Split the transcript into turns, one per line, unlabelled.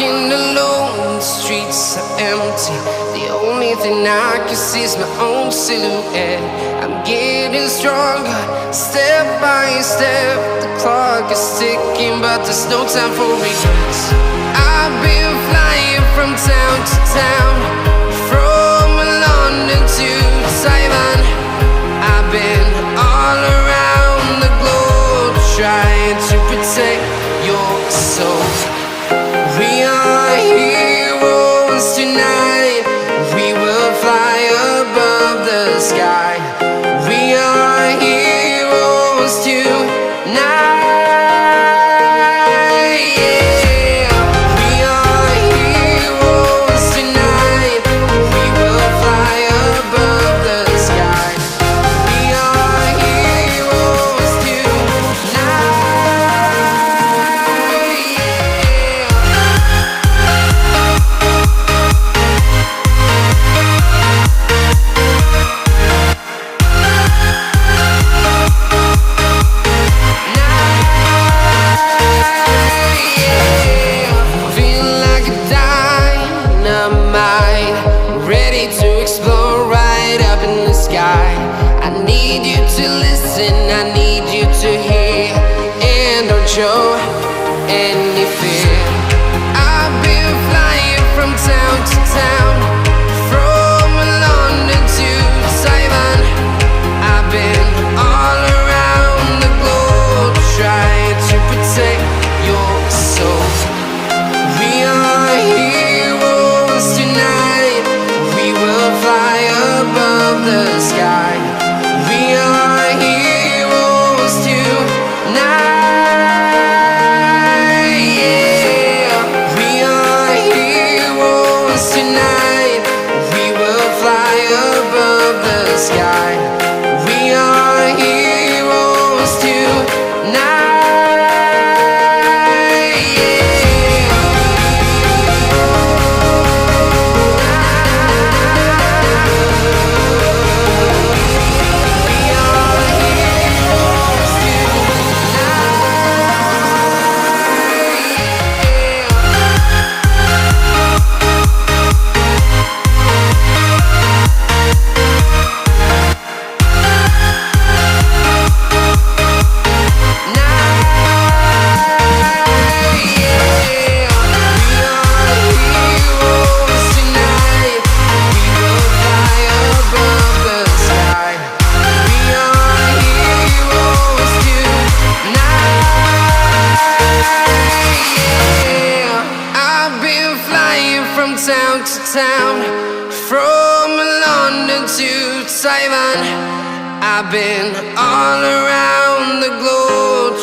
walking alone, the streets are empty. The only thing I can see is my own silhouette. I'm getting stronger, step by step. The clock is ticking, but there's no time for regrets. I've been flying from town to town, from London to Taiwan. I've been all around the globe, trying to protect your soul. We are heroes tonight. We will fly above the sky. We are heroes tonight. Yeah. We are heroes tonight. We will fly above the sky. We are heroes tonight. Ready to explore right up in the sky. I need you to listen, I need you to hear, and don't show any fear. I've been flying from town to town, from London to Taiwan. I've been all around the globe, trying to protect your soul. We are heroes tonight. We will fly above the sky. We are heroes tonight. Yeah. We are heroes tonight. We will fly above the sky. We are heroes tonight. From town to town, from London to Taiwan. I've been all around the globe.